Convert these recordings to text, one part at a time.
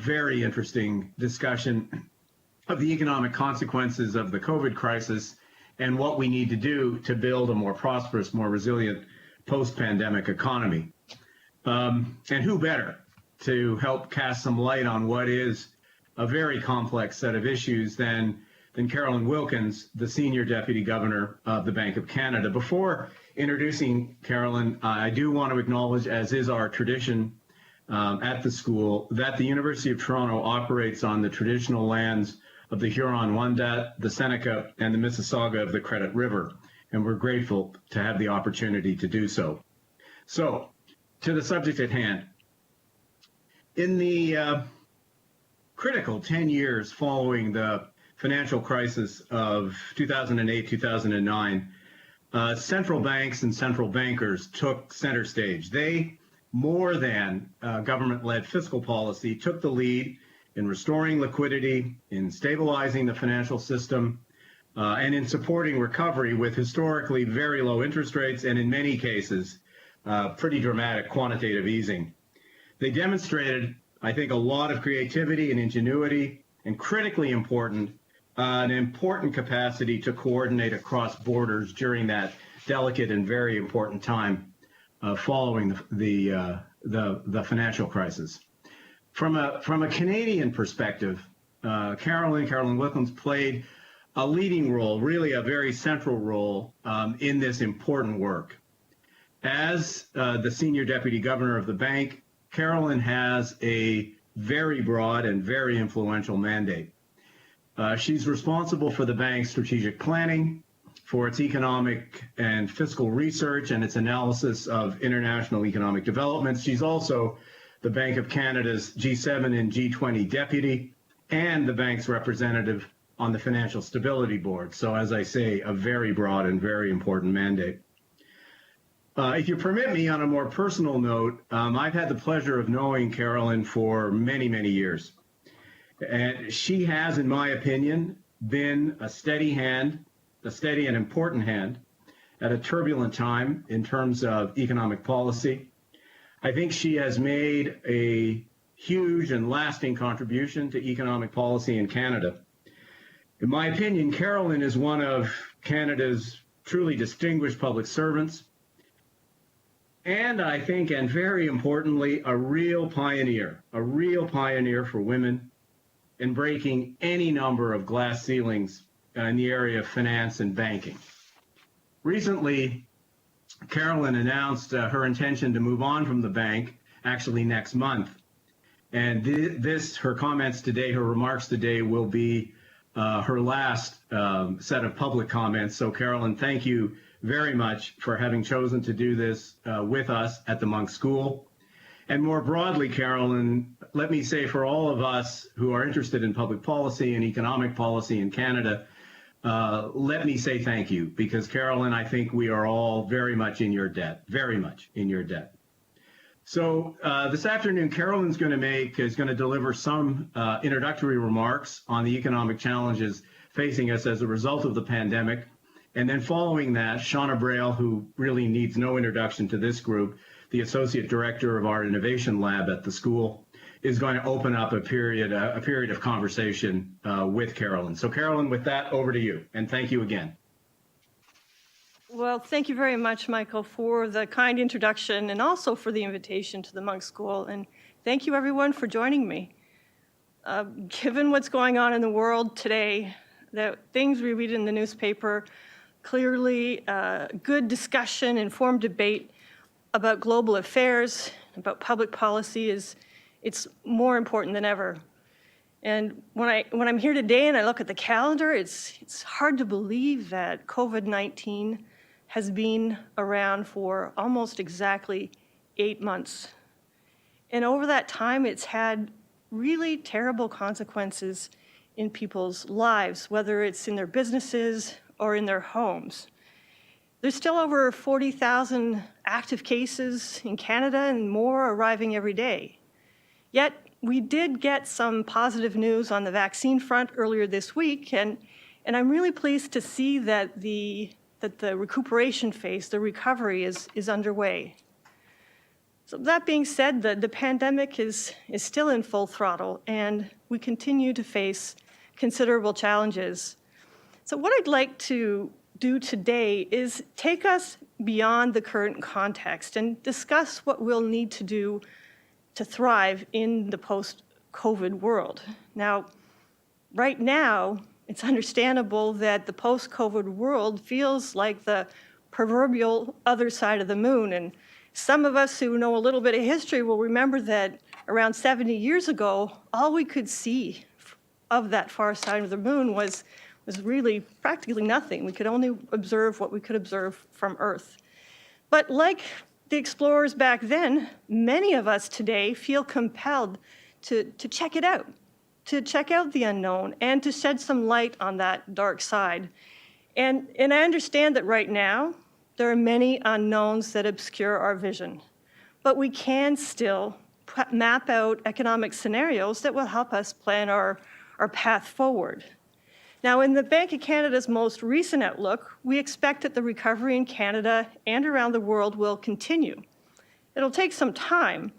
very interesting discussion of the economic consequences of the COVID crisis and what we need to do to build a more prosperous, more resilient post-pandemic economy. And who better to help cast some light on what is a very complex set of issues than Carolyn Wilkins, the Senior Deputy Governor of the Banque of Canada. Before introducing Carolyn, I do want to acknowledge, as is our tradition at the school, that the University of Toronto operates on the traditional lands of the Huron-Wendat, the Seneca, and the Mississauga of the Credit River, and we're grateful to have the opportunity to do so. So, to the subject at hand. In the critical 10 years following the financial crisis of 2008-2009, central banks and central bankers took center stage. They, more than government-led fiscal policy, took the lead in restoring liquidity, in stabilizing the financial system, and in supporting recovery with historically very low interest rates and, in many cases, pretty dramatic quantitative easing. They demonstrated, I think, a lot of creativity and ingenuity, and critically important, an important capacity to coordinate across borders during that delicate and very important time following the financial crisis. From a Canadian perspective, Carolyn Wilkins played a leading role, really a very central role in this important work. As the Senior Deputy Governor of the Bank, Carolyn has a very broad and very influential mandate. She's responsible for the bank's strategic planning, for its economic and fiscal research and its analysis of international economic developments. She's also the Bank of Canada's G7 and G20 deputy and the bank's representative on the Financial Stability Board. So, as I say, a very broad and very important mandate. If you permit me, on a more personal note, I've had the pleasure of knowing Carolyn for many, many years. And she has, in my opinion, been a steady hand, a steady and important hand at a turbulent time in terms of economic policy. I think she has made a huge and lasting contribution to economic policy in Canada. In my opinion, Carolyn is one of Canada's truly distinguished public servants, and I think, and very importantly, a real pioneer for women in breaking any number of glass ceilings in the area of finance and banking. Recently, Carolyn announced her intention to move on from the bank, actually next month. And her comments today, her remarks today, will be her last set of public comments. So, Carolyn, thank you very much for having chosen to do this with us at the Munk School. And more broadly, Carolyn, let me say for all of us who are interested in public policy and economic policy in Canada, let me say thank you, because Carolyn, I think we are all very much in your debt, very much in your debt. So this afternoon, Carolyn's going to deliver some introductory remarks on the economic challenges facing us as a result of the pandemic. And then following that, Shauna Braille, who really needs no introduction to this group, the Associate Director of our Innovation Lab at the school, is going to open up a period of conversation with Carolyn. So Carolyn, with that, over to you, and thank you again. Well, thank you very much, Michael, for the kind introduction and also for the invitation to the Munk School. And thank you, everyone, for joining me. Given what's going on in the world today, the things we read in the newspaper, clearly good discussion, informed debate about global affairs, about public policy it's more important than ever. And when I'm here today and I look at the calendar, it's hard to believe that COVID-19 has been around for almost exactly 8 months. And over that time, it's had really terrible consequences in people's lives, whether it's in their businesses or in their homes. There's still over 40,000 active cases in Canada and more arriving every day. Yet, we did get some positive news on the vaccine front earlier this week, and I'm really pleased to see that the recuperation phase, the recovery is underway. So that being said, the pandemic is still in full throttle, and we continue to face considerable challenges. So what I'd like to do today is take us beyond the current context and discuss what we'll need to do to thrive in the post-COVID world. Now, right now, it's understandable that the post-COVID world feels like the proverbial other side of the moon. And some of us who know a little bit of history will remember that around 70 years ago, all we could see of that far side of the moon was really practically nothing. We could only observe what we could observe from Earth. But like the explorers back then, many of us today feel compelled to check it out, to check out the unknown, and to shed some light on that dark side. And I understand that right now, there are many unknowns that obscure our vision, but we can still map out economic scenarios that will help us plan our path forward. Now, in the Banque of Canada's most recent outlook, we expect that the recovery in Canada and around the world will continue. It'll take some time,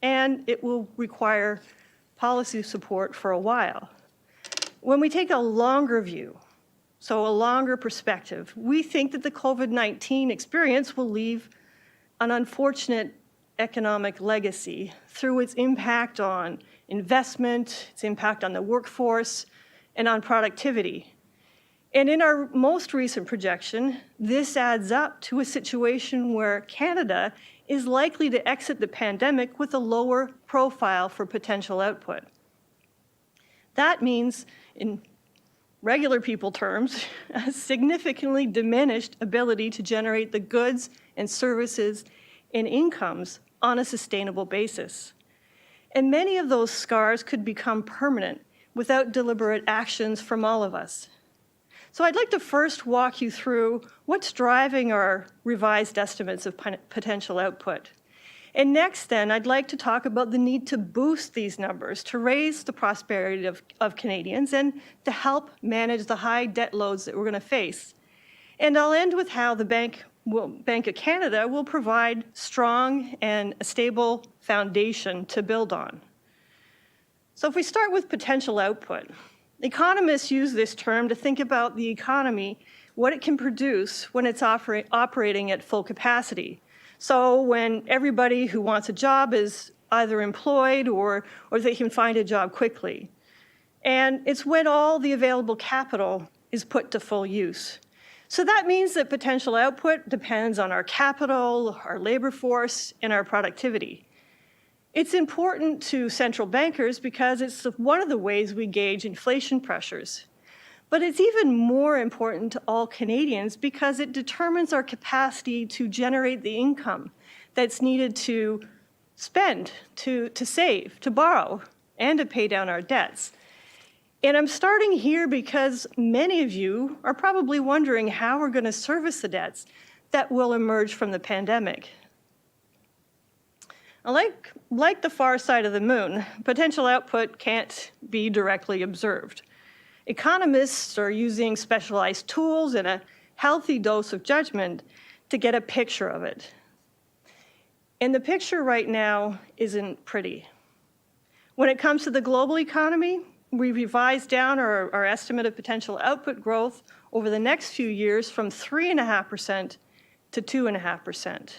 and it will require policy support for a while. When we take a longer view, so a longer perspective, we think that the COVID-19 experience will leave an unfortunate economic legacy through its impact on investment, its impact on the workforce, and on productivity. And in our most recent projection, this adds up to a situation where Canada is likely to exit the pandemic with a lower profile for potential output. That means, in regular people terms, a significantly diminished ability to generate the goods and services and incomes on a sustainable basis. And many of those scars could become permanent without deliberate actions from all of us. So I'd like to first walk you through what's driving our revised estimates of potential output. And next then, I'd like to talk about the need to boost these numbers, to raise the prosperity of Canadians and to help manage the high debt loads that we're going to face. And I'll end with how the Banque of Canada will provide strong and a stable foundation to build on. So if we start with potential output, economists use this term to think about the economy, what it can produce when it's operating at full capacity. So when everybody who wants a job is either employed or they can find a job quickly. And it's when all the available capital is put to full use. So that means that potential output depends on our capital, our labor force, and our productivity. It's important to central bankers because it's one of the ways we gauge inflation pressures. But it's even more important to all Canadians because it determines our capacity to generate the income that's needed to spend, to save, to borrow, and to pay down our debts. And I'm starting here because many of you are probably wondering how we're going to service the debts that will emerge from the pandemic. Like the far side of the moon, potential output can't be directly observed. Economists are using specialized tools and a healthy dose of judgment to get a picture of it. And the picture right now isn't pretty. When it comes to the global economy, we revised down our estimate of potential output growth over the next few years from 3.5% to 2.5%.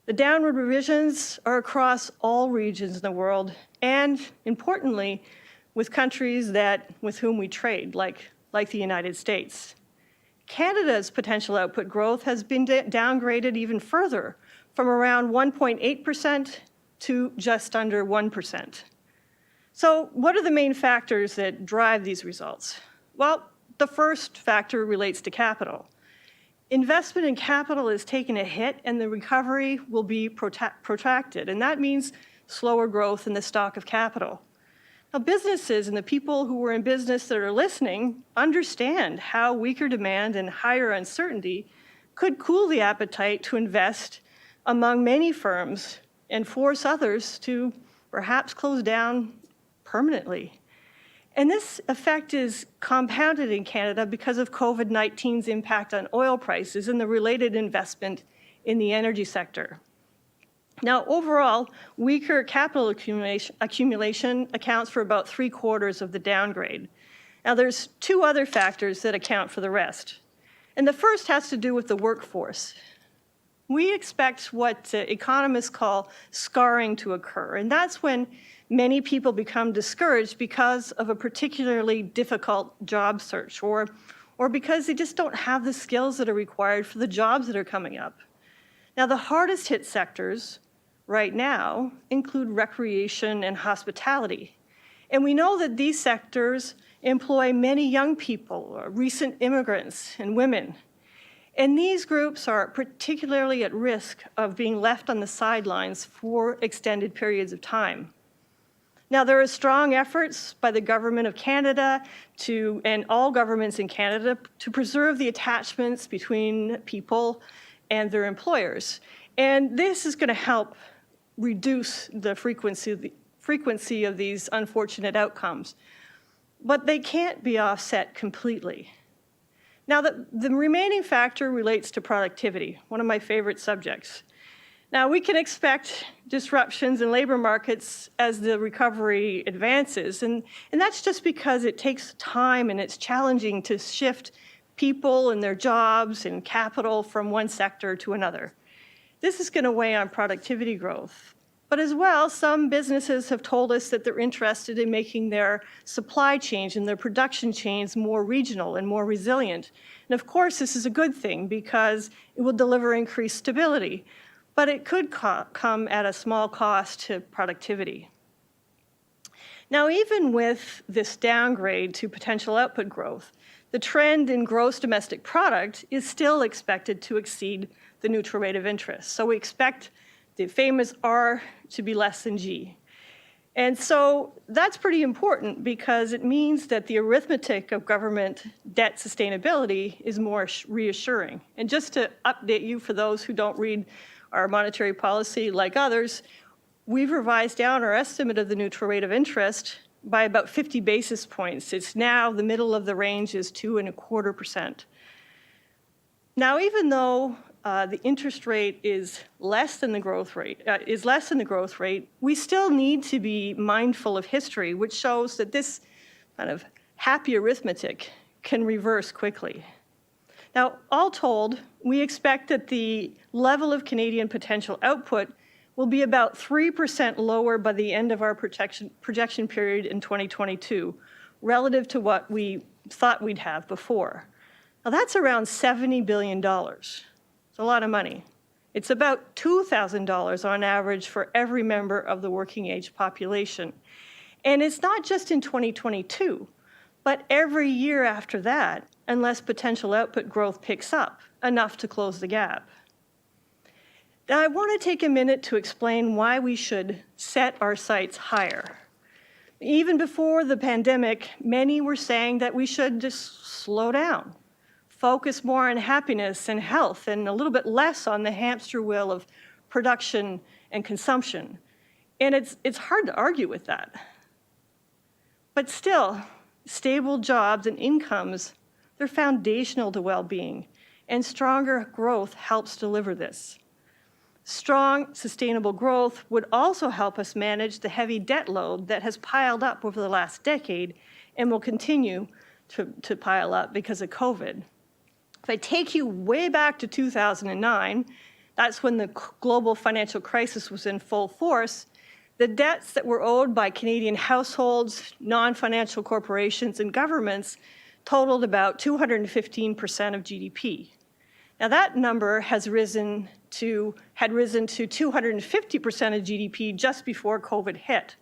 The downward revisions are across all regions in the world, and importantly, with countries with whom we trade, like the United States. Canada's potential output growth has been downgraded even further, from around 1.8% to just under 1%. So what are the main factors that drive these results? Well, the first factor relates to capital. Investment in capital is taking a hit and the recovery will be protracted, and that means slower growth in the stock of capital. Now, businesses and the people who are in business that are listening understand how weaker demand and higher uncertainty could cool the appetite to invest among many firms and force others to perhaps close down permanently. And this effect is compounded in Canada because of COVID-19's impact on oil prices and the related investment in the energy sector. Now, overall, weaker capital accumulation accounts for about 3/4 of the downgrade. Now, there's two other factors that account for the rest. And the first has to do with the workforce. We expect what economists call scarring to occur, and that's when many people become discouraged because of a particularly difficult job search or because they just don't have the skills that are required for the jobs that are coming up. Now, the hardest hit sectors right now include recreation and hospitality. And we know that these sectors employ many young people, recent immigrants, and women. And these groups are particularly at risk of being left on the sidelines for extended periods of time. Now, there are strong efforts by the Government of Canada and all governments in Canada to preserve the attachments between people and their employers. And this is going to help reduce the frequency of these unfortunate outcomes. But they can't be offset completely. Now, the remaining factor relates to productivity, one of my favorite subjects. Now, we can expect disruptions in labor markets as the recovery advances, and that's just because it takes time and it's challenging to shift people and their jobs and capital from one sector to another. This is going to weigh on productivity growth. But as well, some businesses have told us that they're interested in making their supply chains and their production chains more regional and more resilient. And of course, this is a good thing because it will deliver increased stability, but it could come at a small cost to productivity. Now, even with this downgrade to potential output growth, the trend in gross domestic product is still expected to exceed the neutral rate of interest. So we expect the famous R to be less than G. And so that's pretty important because it means that the arithmetic of government debt sustainability is more reassuring. And just to update you for those who don't read our monetary policy like others, we've revised down our estimate of the neutral rate of interest by about 50 basis points. It's now the middle of the range is 2.25%. Now, even though the interest rate is less than the growth rate, we still need to be mindful of history, which shows that this kind of happy arithmetic can reverse quickly. Now, all told, we expect that the level of Canadian potential output will be about 3% lower by the end of our projection period in 2022, relative to what we thought we'd have before. Now, that's around $70 billion. It's a lot of money. It's about $2,000 on average for every member of the working age population. And it's not just in 2022, but every year after that, unless potential output growth picks up enough to close the gap. Now, I want to take a minute to explain why we should set our sights higher. Even before the pandemic, many were saying that we should just slow down, focus more on happiness and health, and a little bit less on the hamster wheel of production and consumption. And it's hard to argue with that. But still, stable jobs and incomes, they're foundational to well-being, and stronger growth helps deliver this. Strong, sustainable growth would also help us manage the heavy debt load that has piled up over the last decade and will continue to pile up because of COVID. If I take you way back to 2009, that's when the global financial crisis was in full force, the debts that were owed by Canadian households, non-financial corporations, and governments totaled about 215% of GDP. Now, that number had risen to 250% of GDP just before COVID hit.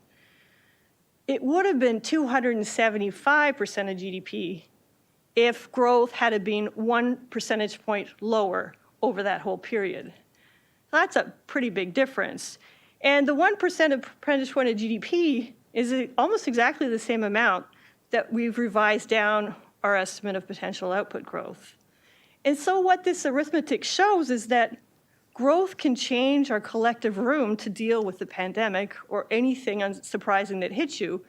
It would have been 275% of GDP if growth had been 1 percentage point lower over that whole period. That's a pretty big difference. And the 1% percentage point of GDP is almost exactly the same amount that we've revised down our estimate of potential output growth. And so what this arithmetic shows is that growth can change our collective room to deal with the pandemic or anything unsurprising that hits you.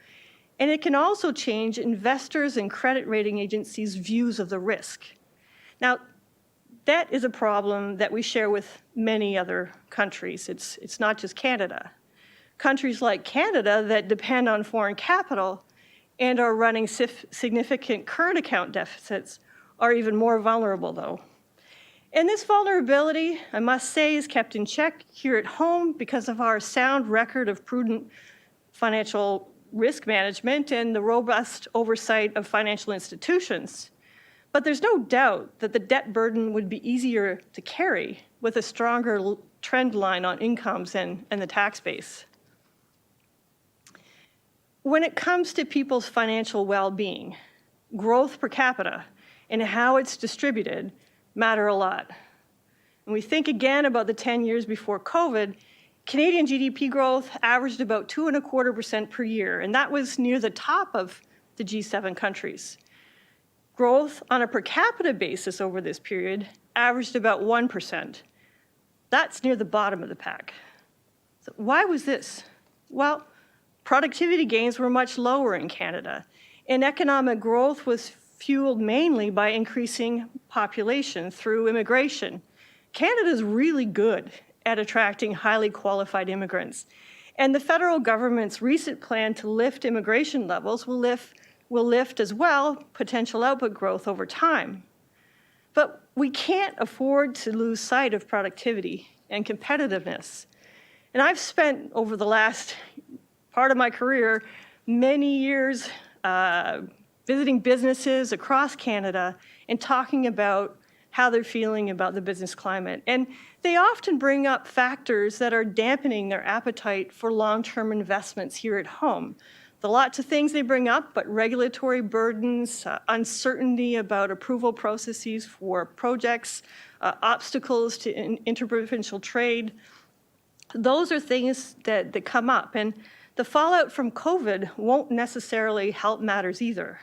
And it can also change investors and credit rating agencies' views of the risk. Now, Debt is a problem that we share with many other countries. It's not just Canada. Countries like Canada that depend on foreign capital and are running significant current account deficits are even more vulnerable, though. And this vulnerability, I must say, is kept in check here at home because of our sound record of prudent financial risk management and the robust oversight of financial institutions. But there's no doubt that the debt burden would be easier to carry with a stronger trend line on incomes and the tax base. When it comes to people's financial well-being, growth per capita and how it's distributed matter a lot. When we think again about the 10 years before COVID, Canadian GDP growth averaged about 2.25% per year, and that was near the top of the G7 countries. Growth on a per capita basis over this period averaged about 1%. That's near the bottom of the pack. So why was this? Well, productivity gains were much lower in Canada, and economic growth was fueled mainly by increasing population through immigration. Canada's really good at attracting highly qualified immigrants, and the federal government's recent plan to lift immigration levels will lift as well potential output growth over time. But we can't afford to lose sight of productivity and competitiveness. And I've spent over the last part of my career many years visiting businesses across Canada and talking about how they're feeling about the business climate. And they often bring up factors that are dampening their appetite for long-term investments here at home. The lots of things they bring up, but regulatory burdens, uncertainty about approval processes for projects, obstacles to interprovincial trade. Those are things that come up. And the fallout from COVID won't necessarily help matters either.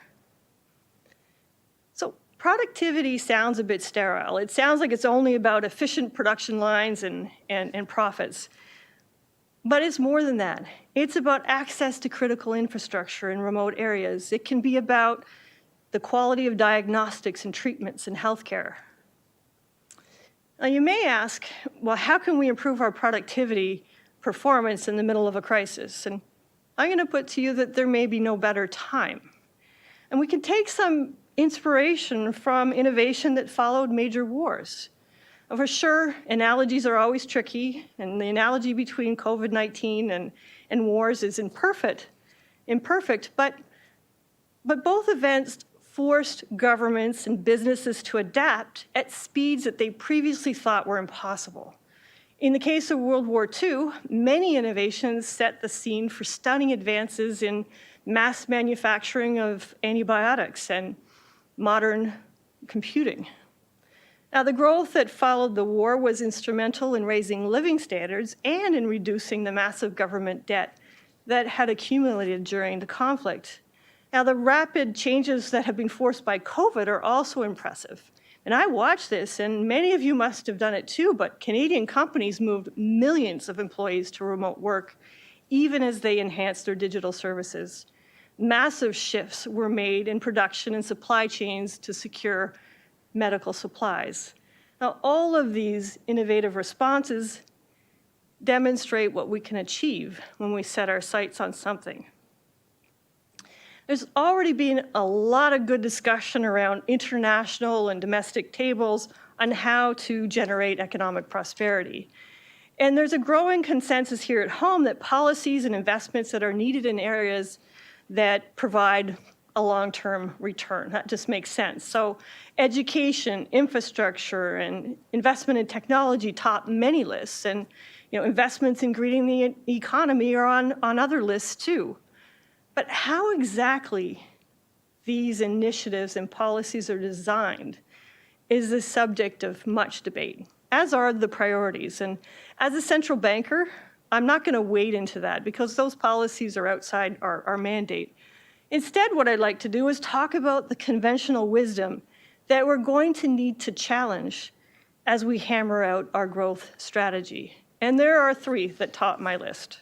So productivity sounds a bit sterile. It sounds like it's only about efficient production lines and profits. But it's more than that. It's about access to critical infrastructure in remote areas. It can be about the quality of diagnostics and treatments in healthcare. Now you may ask, well, how can we improve our productivity performance in the middle of a crisis? And I'm going to put to you that there may be no better time. And we can take some inspiration from innovation that followed major wars. For sure, analogies are always tricky, and the analogy between COVID-19 and wars is imperfect, but both events forced governments and businesses to adapt at speeds that they previously thought were impossible. In the case of World War II, many innovations set the scene for stunning advances in mass manufacturing of antibiotics and modern computing. Now, the growth that followed the war was instrumental in raising living standards and in reducing the massive government debt that had accumulated during the conflict. Now, the rapid changes that have been forced by COVID are also impressive. And I watched this, and many of you must have done it too, but Canadian companies moved millions of employees to remote work, even as they enhanced their digital services. Massive shifts were made in production and supply chains to secure medical supplies. Now, all of these innovative responses demonstrate what we can achieve when we set our sights on something. There's already been a lot of good discussion around international and domestic tables on how to generate economic prosperity. And there's a growing consensus here at home that policies and investments that are needed in areas that provide a long-term return. That just makes sense. So education, infrastructure, and investment in technology top many lists. And investments in greening the economy are on other lists too. But how exactly these initiatives and policies are designed is the subject of much debate, as are the priorities. And as a central banker, I'm not going to wade into that because those policies are outside our mandate. Instead, what I'd like to do is talk about the conventional wisdom that we're going to need to challenge as we hammer out our growth strategy. And there are three that top my list.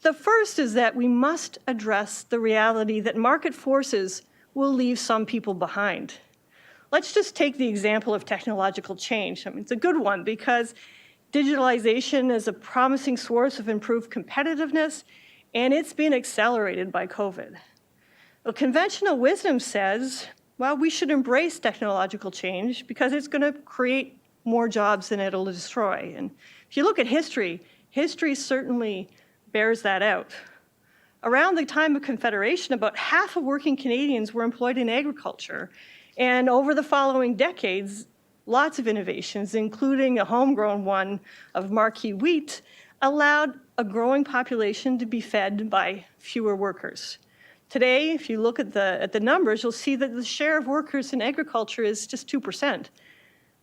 The first is that we must address the reality that market forces will leave some people behind. Let's just take the example of technological change. I mean, it's a good one because digitalization is a promising source of improved competitiveness, and it's been accelerated by COVID. Well, conventional wisdom says, well, we should embrace technological change because it's going to create more jobs than it'll destroy. And if you look at history, history certainly bears that out. Around the time of Confederation, about half of working Canadians were employed in agriculture. And over the following decades, lots of innovations, including a homegrown one of marquee wheat, allowed a growing population to be fed by fewer workers. Today, if you look at the numbers, you'll see that the share of workers in agriculture is just 2%.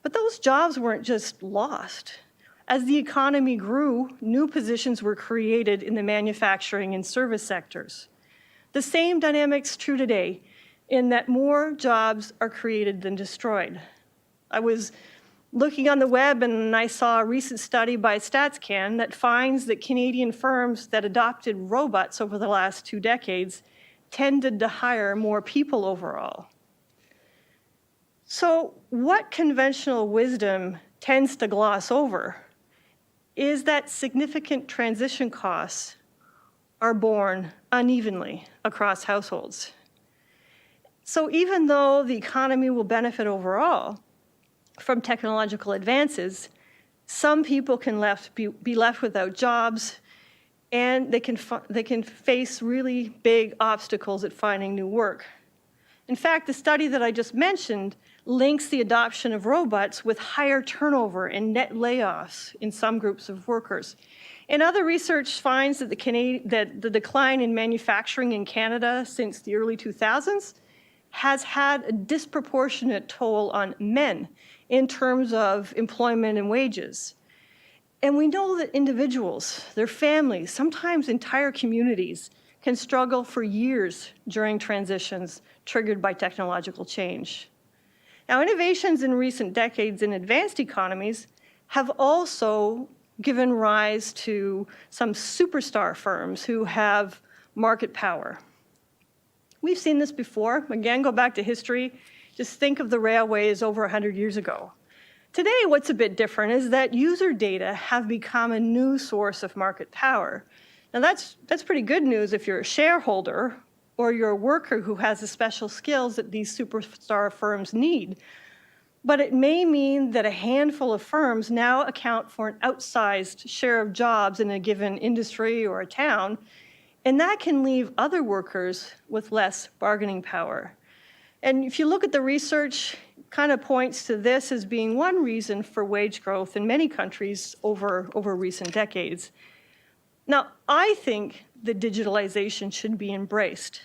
But those jobs weren't just lost. As the economy grew, new positions were created in the manufacturing and service sectors. The same dynamic's true today, in that more jobs are created than destroyed. I was looking on the web and I saw a recent study by StatsCan that finds that Canadian firms that adopted robots over the last 2 decades tended to hire more people overall. So what conventional wisdom tends to gloss over is that significant transition costs are borne unevenly across households. So even though the economy will benefit overall from technological advances, some people can be left without jobs, and they can face really big obstacles at finding new work. In fact, the study that I just mentioned links the adoption of robots with higher turnover and net layoffs in some groups of workers. And other research finds that the decline in manufacturing in Canada since the early 2000s has had a disproportionate toll on men in terms of employment and wages. And we know that individuals, their families, sometimes entire communities, can struggle for years during transitions triggered by technological change. Now, innovations in recent decades in advanced economies have also given rise to some superstar firms who have market power. We've seen this before. Again, go back to history. Just think of the railways over 100 years ago. Today, what's a bit different is that user data have become a new source of market power. Now, that's pretty good news if you're a shareholder or you're a worker who has the special skills that these superstar firms need. But it may mean that a handful of firms now account for an outsized share of jobs in a given industry or a town, and that can leave other workers with less bargaining power. And if you look at the research, it kind of points to this as being one reason for wage growth in many countries over recent decades. Now, I think that digitalization should be embraced,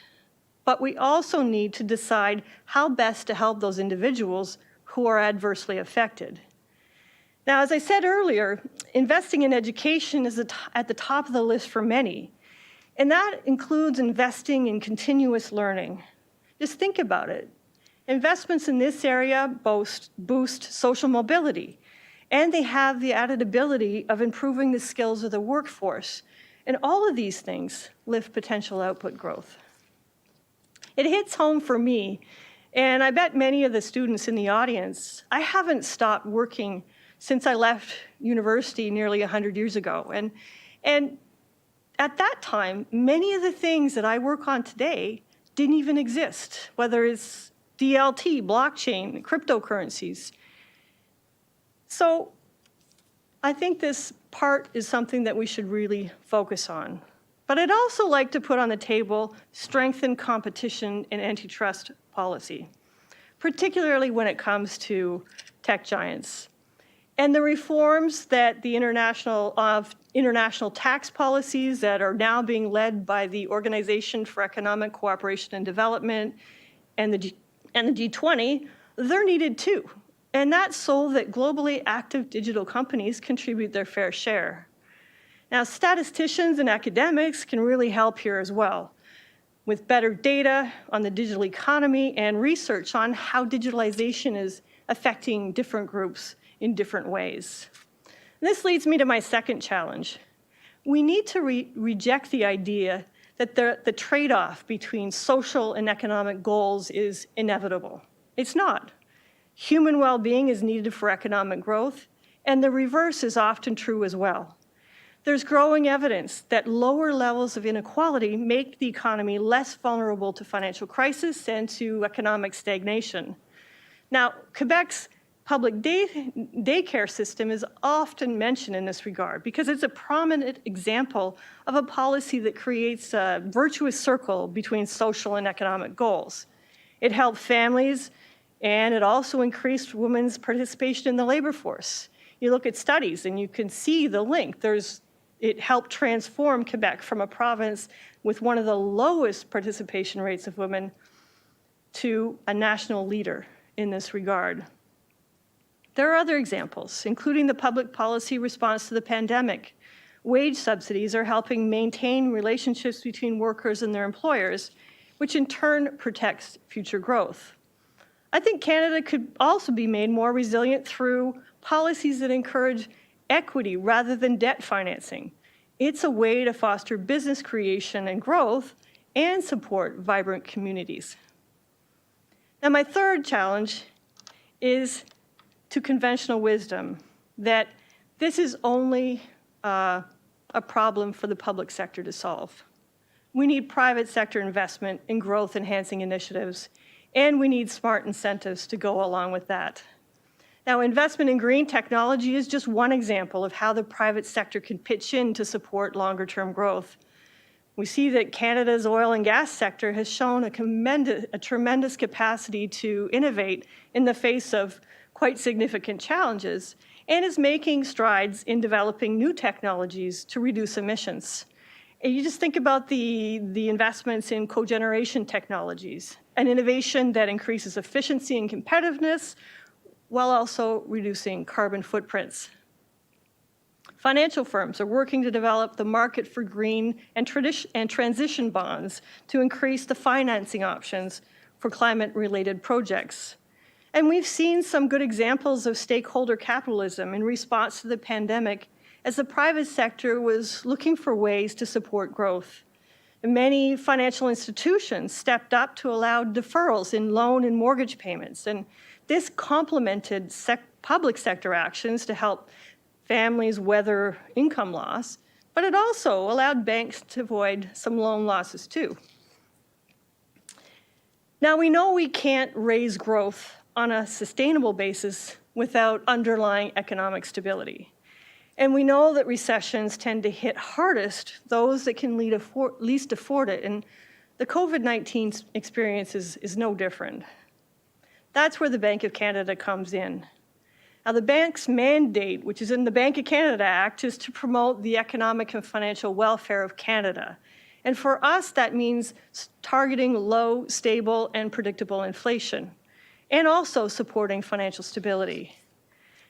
but we also need to decide how best to help those individuals who are adversely affected. Now, as I said earlier, investing in education is at the top of the list for many, and that includes investing in continuous learning. Just think about it. Investments in this area boost social mobility, and they have the added ability of improving the skills of the workforce. And all of these things lift potential output growth. It hits home for me, and I bet many of the students in the audience, I haven't stopped working since I left university nearly 100 years ago. And at that time, many of the things that I work on today didn't even exist, whether it's DLT, blockchain, cryptocurrencies. So I think this part is something that we should really focus on. But I'd also like to put on the table strengthened competition and antitrust policy, particularly when it comes to tech giants. And the reforms that the international tax policies that are now being led by the Organization for Economic Cooperation and Development and the G20, they're needed too. And that's so that globally active digital companies contribute their fair share. Now, statisticians and academics can really help here as well, with better data on the digital economy and research on how digitalization is affecting different groups in different ways. And this leads me to my second challenge. We need to reject the idea that the trade-off between social and economic goals is inevitable. It's not. Human well-being is needed for economic growth, and the reverse is often true as well. There's growing evidence that lower levels of inequality make the economy less vulnerable to financial crisis and to economic stagnation. Now, Quebec's public daycare system is often mentioned in this regard because it's a prominent example of a policy that creates a virtuous circle between social and economic goals. It helped families, and it also increased women's participation in the labor force. You look at studies and you can see the link. It helped transform Quebec from a province with one of the lowest participation rates of women to a national leader in this regard. There are other examples, including the public policy response to the pandemic. Wage subsidies are helping maintain relationships between workers and their employers, which in turn protects future growth. I think Canada could also be made more resilient through policies that encourage equity rather than debt financing. It's a way to foster business creation and growth and support vibrant communities. Now, my third challenge is to conventional wisdom, that this is only a problem for the public sector to solve. We need private sector investment in growth-enhancing initiatives, and we need smart incentives to go along with that. Now, investment in green technology is just one example of how the private sector can pitch in to support longer-term growth. We see that Canada's oil and gas sector has shown a tremendous capacity to innovate in the face of quite significant challenges, and is making strides in developing new technologies to reduce emissions. And you just think about the investments in cogeneration technologies, an innovation that increases efficiency and competitiveness, while also reducing carbon footprints. Financial firms are working to develop the market for green and transition bonds to increase the financing options for climate-related projects. And we've seen some good examples of stakeholder capitalism in response to the pandemic as the private sector was looking for ways to support growth. And many financial institutions stepped up to allow deferrals in loan and mortgage payments, and this complemented public sector actions to help families weather income loss, but it also allowed banks to avoid some loan losses too. Now, we know we can't raise growth on a sustainable basis without underlying economic stability. And we know that recessions tend to hit hardest those that can least afford it, and the COVID-19 experience is no different. That's where the Banque of Canada comes in. Now, the bank's mandate, which is in the Banque of Canada Act, is to promote the economic and financial welfare of Canada. And for us, that means targeting low, stable, and predictable inflation, and also supporting financial stability.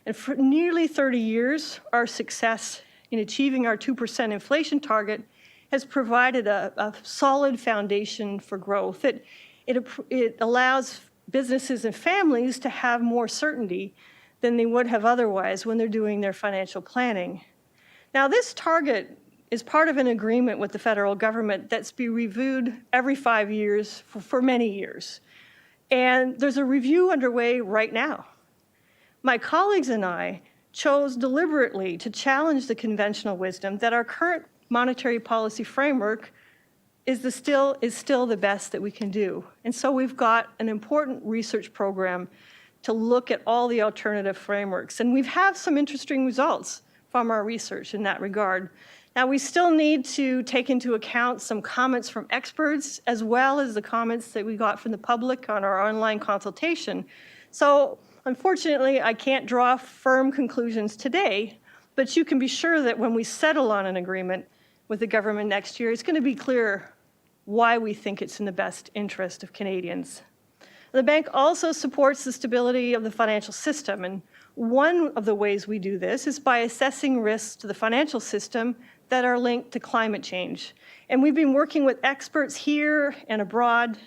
And for nearly 30 years, our success in achieving our 2% inflation target has provided a solid foundation for growth. It allows businesses and families to have more certainty than they would have otherwise when they're doing their financial planning. Now, this target is part of an agreement with the federal government that's been reviewed every 5 years for many years. And there's a review underway right now. My colleagues and I chose deliberately to challenge the conventional wisdom that our current monetary policy framework is still the best that we can do. And so we've got an important research program to look at all the alternative frameworks. And we've had some interesting results from our research in that regard. Now, we still need to take into account some comments from experts, as well as the comments that we got from the public on our online consultation. So, unfortunately, I can't draw firm conclusions today, but you can be sure that when we settle on an agreement with the government next year, it's going to be clear why we think it's in the best interest of Canadians. The bank also supports the stability of the financial system, and one of the ways we do this is by assessing risks to the financial system that are linked to climate change. And we've been working with experts here and abroad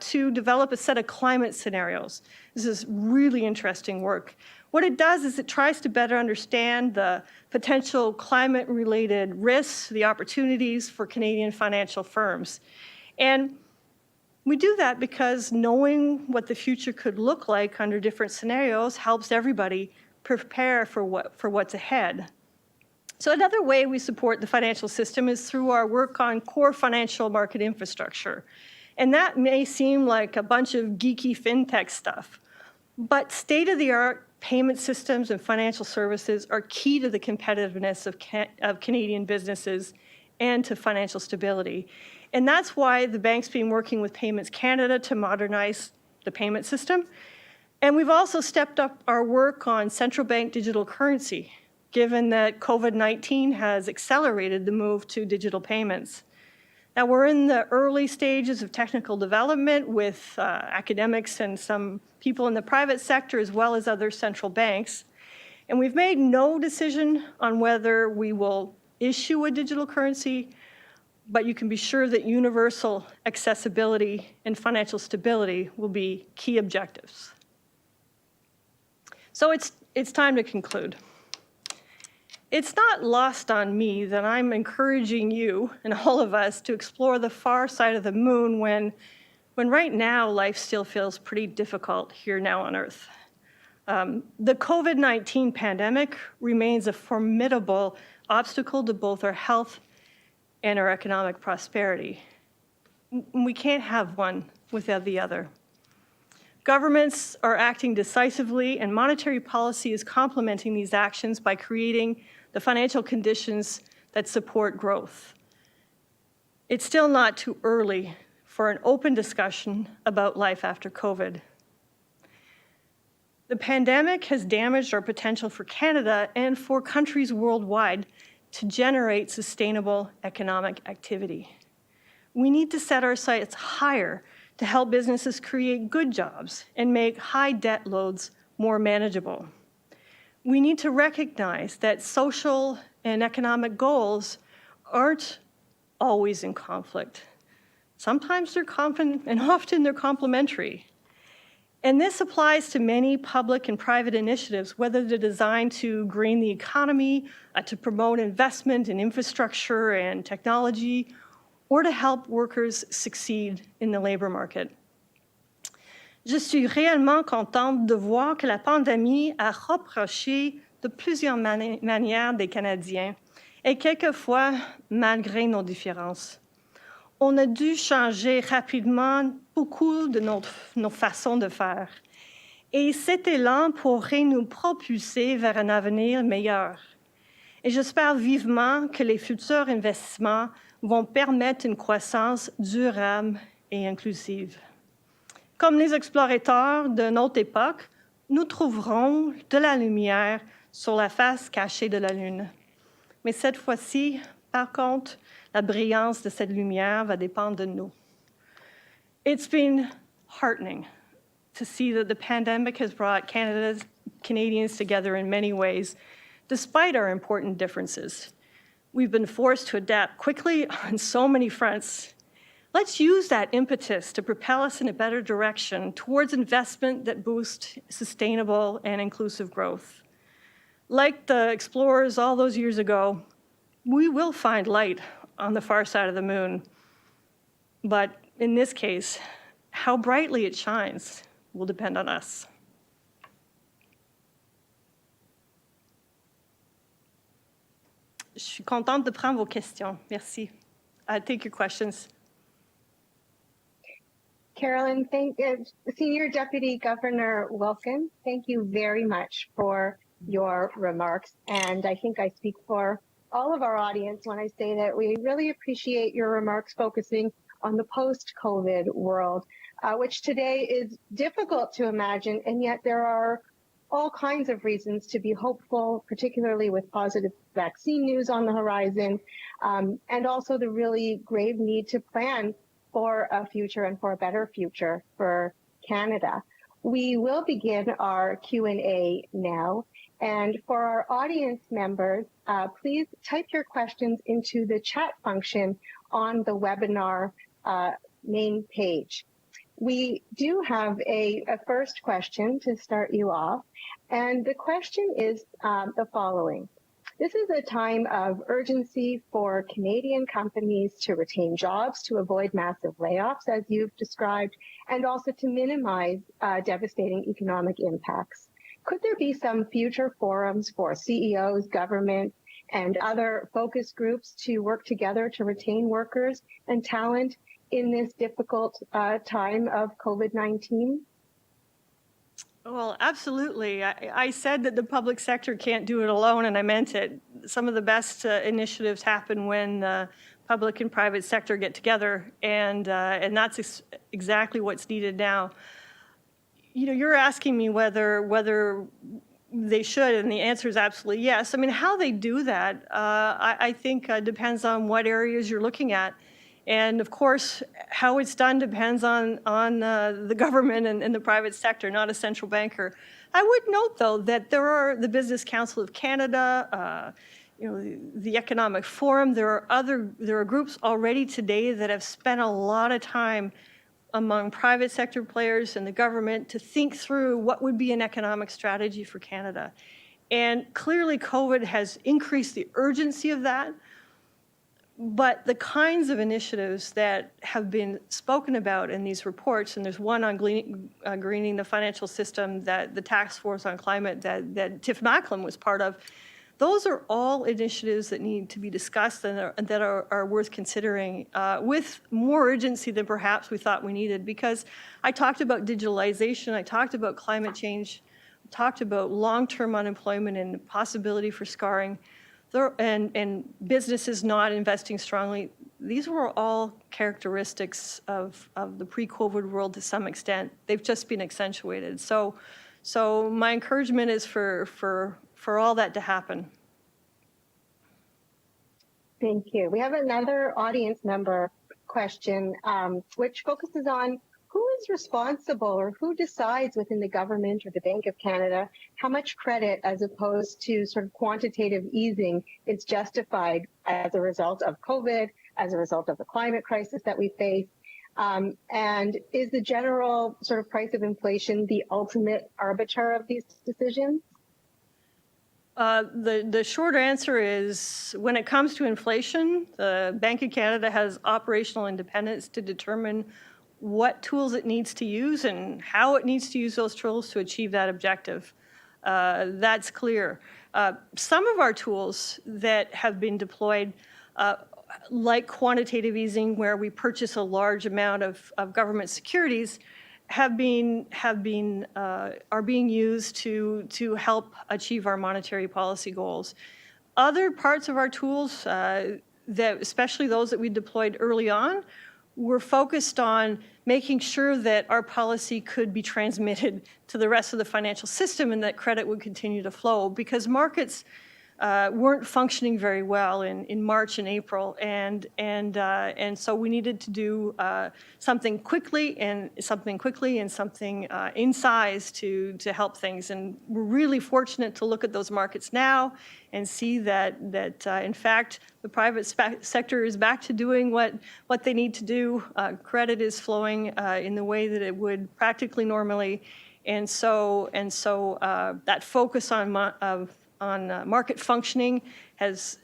to develop a set of climate scenarios. This is really interesting work. What it does is it tries to better understand the potential climate-related risks, the opportunities for Canadian financial firms. And We do that because knowing what the future could look like under different scenarios helps everybody prepare for what's ahead. So another way we support the financial system is through our work on core financial market infrastructure. And that may seem like a bunch of geeky fintech stuff, but state-of-the-art payment systems and financial services are key to the competitiveness of Canadian businesses and to financial stability. And that's why the bank's been working with Payments Canada to modernize the payment system. And we've also stepped up our work on central bank digital currency, given that COVID-19 has accelerated the move to digital payments. Now, we're in the early stages of technical development with academics and some people in the private sector, as well as other central banks. And we've made no decision on whether we will issue a digital currency, but you can be sure that universal accessibility and financial stability will be key objectives. So it's time to conclude. It's not lost on me that I'm encouraging you and all of us to explore the far side of the moon when right now life still feels pretty difficult here now on Earth. The COVID-19 pandemic remains a formidable obstacle to both our health and our economic prosperity. We can't have one without the other. Governments are acting decisively, and monetary policy is complementing these actions by creating the financial conditions that support growth. It's still not too early for an open discussion about life after COVID. The pandemic has damaged our potential for Canada and for countries worldwide to generate sustainable economic activity. We need to set our sights higher to help businesses create good jobs and make high debt loads more manageable. We need to recognize that social and economic goals aren't always in conflict. Sometimes they're and often they're complementary. And this applies to many public and private initiatives, whether they're designed to green the economy, to promote investment in infrastructure and technology, or to help workers succeed in the labor market. Je suis réellement contente de voir que la pandémie a rapproché de plusieurs manières des Canadiens, et quelquefois malgré nos différences. On a dû changer rapidement beaucoup de nos façons de faire. Et cet élan pourrait nous propulser vers un avenir meilleur. Et j'espère vivement que les futurs investissements vont permettre une croissance durable et inclusive. Comme les explorateurs de notre époque, nous trouverons de la lumière sur la face cachée de la Lune. Mais cette fois-ci, par contre, la brillance de cette lumière va dépendre de nous. It's been heartening to see that the pandemic has brought Canadians together in many ways, despite our important differences. We've been forced to adapt quickly on so many fronts. Let's use that impetus to propel us in a better direction towards investment that boosts sustainable and inclusive growth. Like the explorers all those years ago, we will find light on the far side of the moon. But in this case, how brightly it shines will depend on us. Je suis contente de prendre vos questions. Merci. I'll take your questions. Carolyn, Senior Deputy Governor Wilkins, thank you very much for your remarks. And I think I speak for all of our audience when I say that we really appreciate your remarks focusing on the post-COVID world, which today is difficult to imagine, and yet there are all kinds of reasons to be hopeful, particularly with positive vaccine news on the horizon, and also the really grave need to plan for a future and for a better future for Canada. We will begin our Q&A now. And for our audience members, please type your questions into the chat function on the webinar main page. We do have a first question to start you off. And the question is the following. This is a time of urgency for Canadian companies to retain jobs, to avoid massive layoffs, as you've described, and also to minimize devastating economic impacts. Could there be some future forums for CEOs, government, and other focus groups to work together to retain workers and talent in this difficult time of COVID-19? Well, absolutely. I said that the public sector can't do it alone, and I meant it. Some of the best initiatives happen when the public and private sector get together, and that's exactly what's needed now. You know, you're asking me whether they should, and the answer is absolutely yes. I mean, how they do that, I think depends on what areas you're looking at. And of course, how it's done depends on the government and the private sector, not a central banker. I would note, though, that there are the Business Council of Canada, you know, the Economic Forum. There are groups already today that have spent a lot of time among private sector players and the government to think through what would be an economic strategy for Canada. And clearly, COVID has increased the urgency of that. But the kinds of initiatives that have been spoken about in these reports, and there's one on greening the financial system, that the task force on climate that Tiff Macklem was part of, those are all initiatives that need to be discussed and that are worth considering with more urgency than perhaps we thought we needed. Because I talked about digitalization, I talked about climate change, I talked about long-term unemployment and the possibility for scarring. And businesses not investing strongly. These were all characteristics of the pre-COVID world to some extent. They've just been accentuated. So my encouragement is for all that to happen. Thank you. We have another audience member question, which focuses on who is responsible or who decides within the government or the Bank of Canada how much credit, as opposed to sort of quantitative easing, is justified as a result of COVID, as a result of the climate crisis that we face? And is the general sort of price of inflation the ultimate arbiter of these decisions? The short answer is, when it comes to inflation, the Bank of Canada has operational independence to determine what tools it needs to use and how it needs to use those tools to achieve that objective. That's clear. Some of our tools that have been deployed, like quantitative easing, where we purchase a large amount of government securities, are being used to help achieve our monetary policy goals. Other parts of our tools, that especially those that we deployed early on, we're focused on making sure that our policy could be transmitted to the rest of the financial system and that credit would continue to flow, because markets weren't functioning very well in March and April, and so we needed to do something quickly and something in size to help things. And we're really fortunate to look at those markets now and see that in fact the private sector is back to doing what they need to do. Credit is flowing in the way that it would practically normally, and so that focus on market functioning has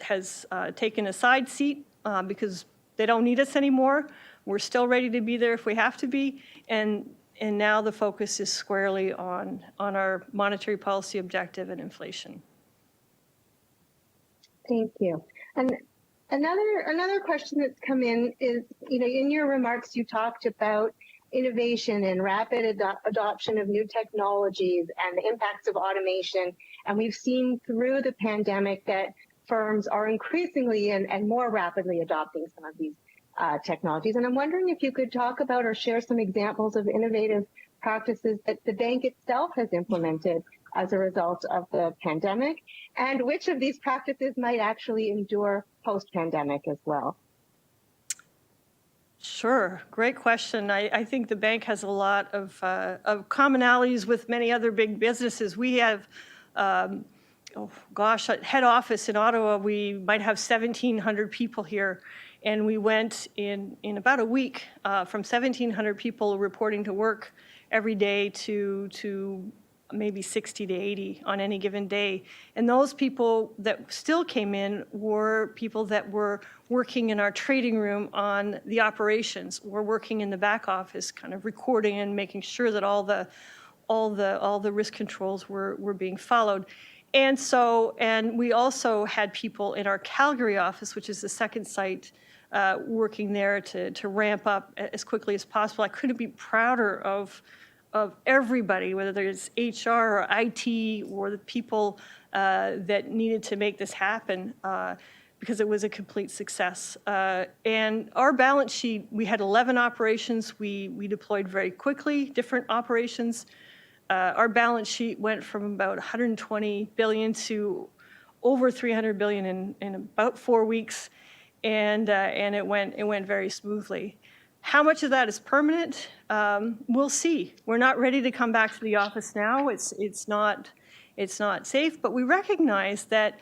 taken a side seat because they don't need us anymore. We're still ready to be there if we have to be, and now the focus is squarely on our monetary policy objective and inflation. Thank you. And another question that's come in is, you know, in your remarks you talked about innovation and rapid adoption of new technologies and the impacts of automation. And we've seen through the pandemic that firms are increasingly and more rapidly adopting some of these technologies. And I'm wondering if you could talk about or share some examples of innovative practices that the bank itself has implemented as a result of the pandemic, and which of these practices might actually endure post-pandemic as well. Sure, great question. I think the bank has a lot of commonalities with many other big businesses. We have, at head office in Ottawa, we might have 1,700 people here, and we went in about a week from 1,700 people reporting to work every day to maybe 60 to 80 on any given day. And those people that still came in were people that were working in our trading room on the operations, were working in the back office, kind of recording and making sure that all the risk controls were being followed. And we also had people in our Calgary office, which is the second site, working there to ramp up as quickly as possible. I couldn't be prouder of everybody, whether it's HR or IT or the people that needed to make this happen, because it was a complete success. And our balance sheet, we had 11 operations. We deployed very quickly, different operations. Our balance sheet went from about 120 billion to over 300 billion in about 4 weeks, and it went very smoothly. How much of that is permanent? We'll see. We're not ready to come back to the office now. It's not safe, but we recognize that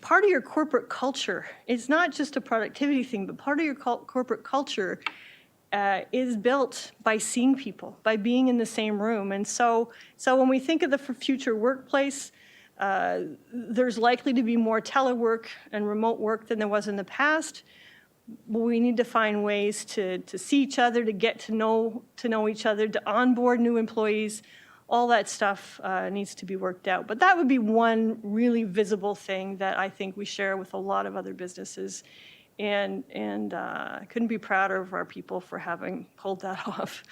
part of your corporate culture, it's not just a productivity thing, but part of your corporate culture is built by seeing people, by being in the same room. And so when we think of the future workplace, there's likely to be more telework and remote work than there was in the past. We need to find ways to see each other, to get to know each other, to onboard new employees. All that stuff needs to be worked out. But that would be one really visible thing that I think we share with a lot of other businesses. And I couldn't be prouder of our people for having pulled that off.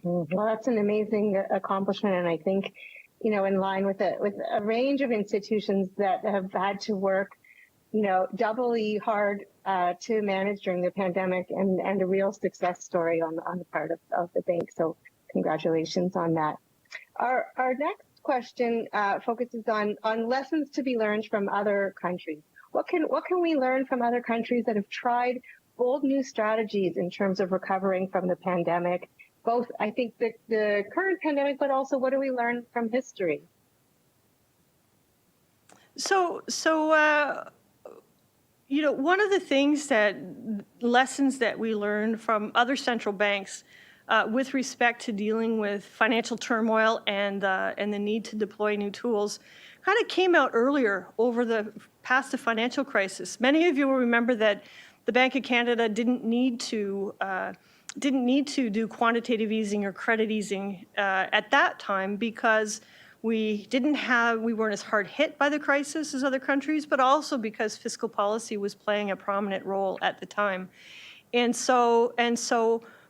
Well, that's an amazing accomplishment, and I think, in line with a range of institutions that have had to work, doubly hard to manage during the pandemic, and a real success story on the part of the bank. So congratulations on that. Our next question focuses on lessons to be learned from other countries. What can we learn from other countries that have tried bold new strategies in terms of recovering from the pandemic? Both, I think, the current pandemic, but also what do we learn from history? So one of the lessons that we learned from other central banks with respect to dealing with financial turmoil and the need to deploy new tools kind of came out earlier past the financial crisis. Many of you will remember that the Banque du Canada didn't need to do quantitative easing or credit easing at that time because we weren't as hard hit by the crisis as other countries, but also because fiscal policy was playing a prominent role at the time.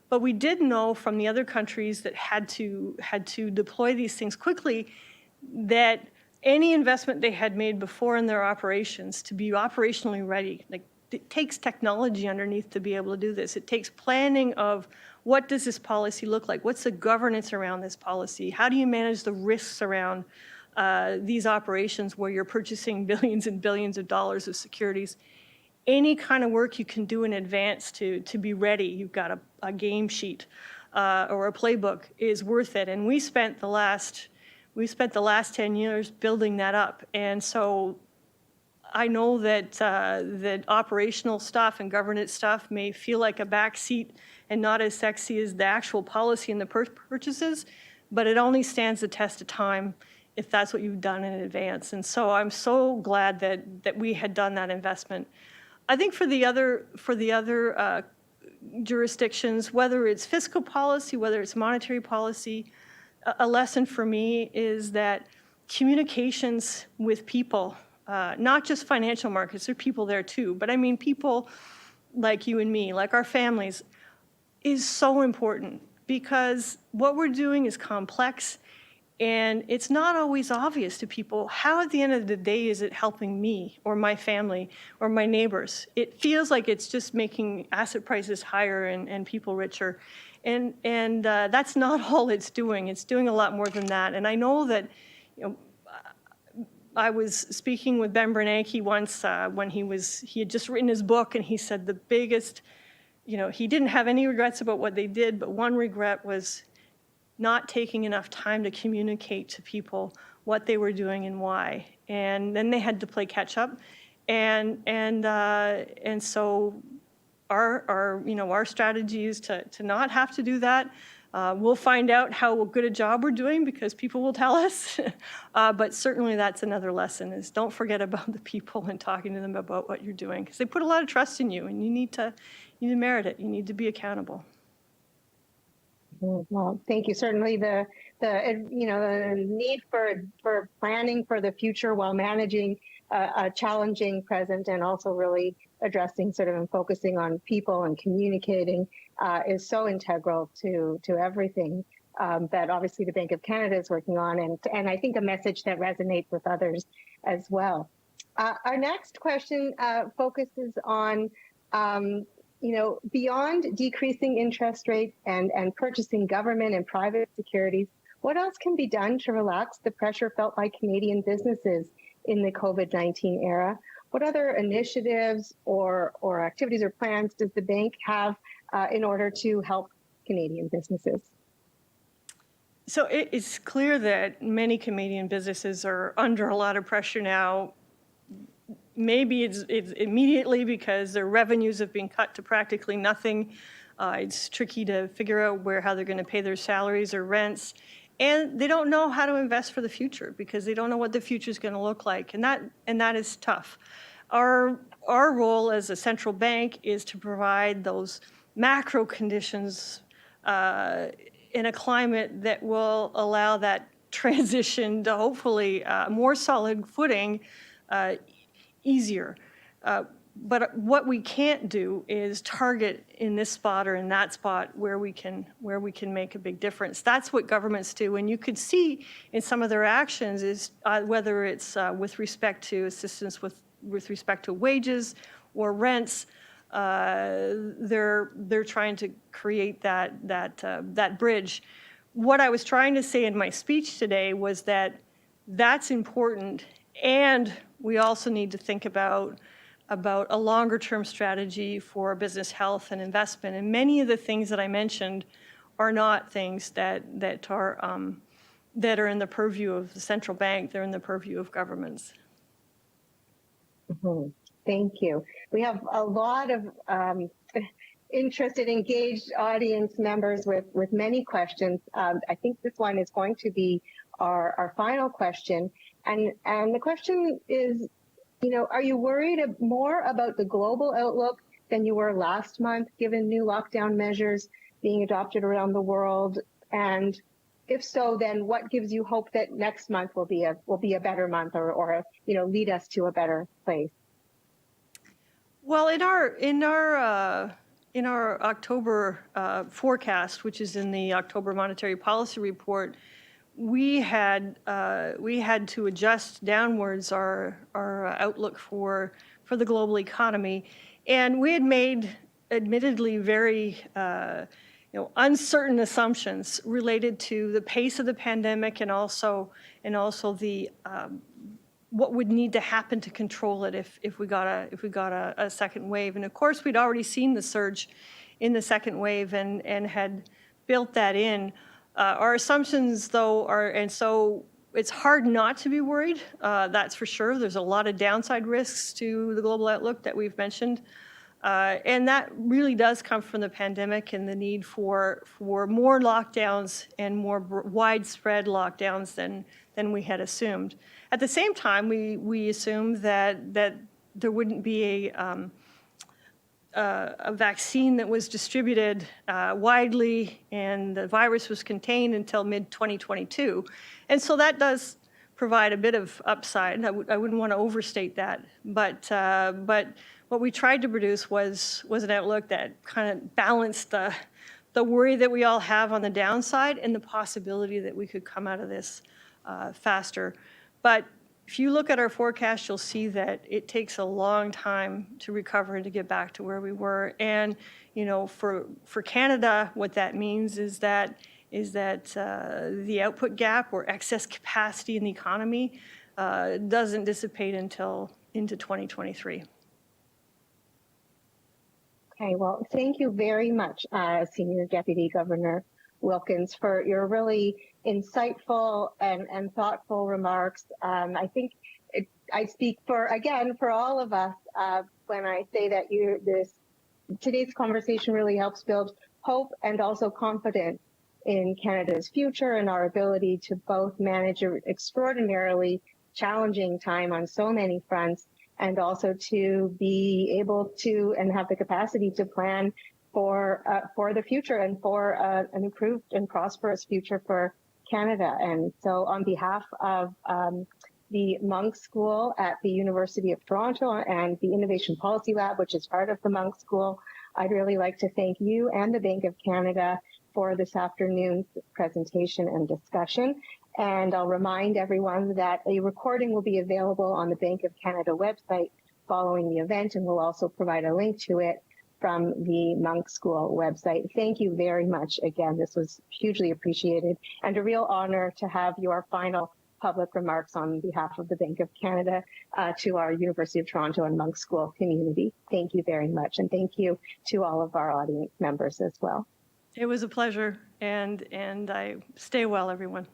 But we did know from the other countries that had to deploy these things quickly that any investment they had made before in their operations to be operationally ready, like it takes technology underneath to be able to do this. It takes planning of what does this policy look like? What's the governance around this policy? How do you manage the risks around these operations where you're purchasing billions and billions of dollars of securities? Any kind of work you can do in advance to be ready. You've got a game sheet or a playbook is worth it. And we spent the last 10 years building that up. And so I know that operational stuff and governance stuff may feel like a backseat and not as sexy as the actual policy and the purchases, but it only stands the test of time if that's what you've done in advance. And so I'm so glad that we had done that investment. I think for the other jurisdictions, whether it's fiscal policy, whether it's monetary policy, a lesson for me is that communications with people, not just financial markets, there are people there too, but I mean people like you and me, like our families, is so important because what we're doing is complex and it's not always obvious to people how at the end of the day is it helping me or my family or my neighbors. It feels like it's just making asset prices higher and people richer. And that's not all it's doing. It's doing a lot more than that. And I know that, I was speaking with Ben Bernanke once when he had just written his book, and he said the biggest, he didn't have any regrets about what they did, but one regret was not taking enough time to communicate to people what they were doing and why. And then they had to play catch up. And so our strategy is to not have to do that. We'll find out how good a job we're doing because people will tell us. But certainly that's another lesson, is don't forget about the people and talking to them about what you're doing, because they put a lot of trust in you, and you need to merit it. You need to be accountable. Well, thank you. Certainly the need for planning for the future while managing a challenging present, and also really addressing sort of and focusing on people and communicating is so integral to everything that obviously the Bank of Canada is working on, and I think a message that resonates with others as well. Our next question focuses on beyond decreasing interest rates and purchasing government and private securities, what else can be done to relax the pressure felt by Canadian businesses in the COVID-19 era? What other initiatives or activities or plans does the bank have in order to help Canadian businesses? So it's clear that many Canadian businesses are under a lot of pressure now. Maybe it's immediately because their revenues have been cut to practically nothing. It's tricky to figure out how they're going to pay their salaries or rents. And they don't know how to invest for the future because they don't know what the future is going to look like. And that is tough. Our role as a central bank is to provide those macro conditions in a climate that will allow that transition to hopefully more solid footing easier. But what we can't do is target in this spot or in that spot where we can make a big difference. That's what governments do. And you could see in some of their actions is whether it's with respect to assistance with respect to wages or rents, they're trying to create that bridge. What I was trying to say in my speech today was that that's important, and we also need to think about a longer-term strategy for business health and investment. And many of the things that I mentioned are not things that are in the purview of the central bank. They're in the purview of governments. Mm-hmm. Thank you. We have a lot of interested, engaged audience members with many questions. I think this one is going to be our final question. And the question is, are you worried more about the global outlook than you were last month, given new lockdown measures being adopted around the world? And if so, then what gives you hope that next month will be a better month, or lead us to a better place? Well, in our October forecast, which is in the October Monetary Policy Report, we had to adjust downwards our outlook for the global economy, and we had made admittedly very uncertain assumptions related to the pace of the pandemic and also the what would need to happen to control it if we got a second wave. And of course, we'd already seen the surge in the second wave and had built that in. Our assumptions, though, and so it's hard not to be worried, that's for sure. There's a lot of downside risks to the global outlook that we've mentioned. And that really does come from the pandemic and the need for more lockdowns and more widespread lockdowns than we had assumed. At the same time, we assumed that there wouldn't be a vaccine that was distributed widely and the virus was contained until mid-2022. And so that does provide a bit of upside. I wouldn't want to overstate that. But what we tried to produce was an outlook that kind of balanced the worry that we all have on the downside and the possibility that we could come out of this faster. But if you look at our forecast, you'll see that it takes a long time to recover and to get back to where we were. And for Canada, what that means is that the output gap or excess capacity in the economy doesn't dissipate until into 2023. Okay, well, thank you very much, Senior Deputy Governor Wilkins, for your really insightful and thoughtful remarks. I think I speak for all of us when I say that today's conversation really helps build hope and also confidence in Canada's future and our ability to both manage an extraordinarily challenging time on so many fronts, and also to be able to and have the capacity to plan for the future and for an improved and prosperous future for Canada. And so on behalf of the Munk School at the University of Toronto and the Innovation Policy Lab, which is part of the Munk School, I'd really like to thank you and the Bank of Canada for this afternoon's presentation and discussion. And I'll remind everyone that a recording will be available on the Bank of Canada website following the event, and we'll also provide a link to it from the Munk School website. Thank you very much again. This was hugely appreciated, and a real honor to have your final public remarks on behalf of the Bank of Canada to our University of Toronto and Munk School community. Thank you very much, and thank you to all of our audience members as well. It was a pleasure, and I stay well, everyone.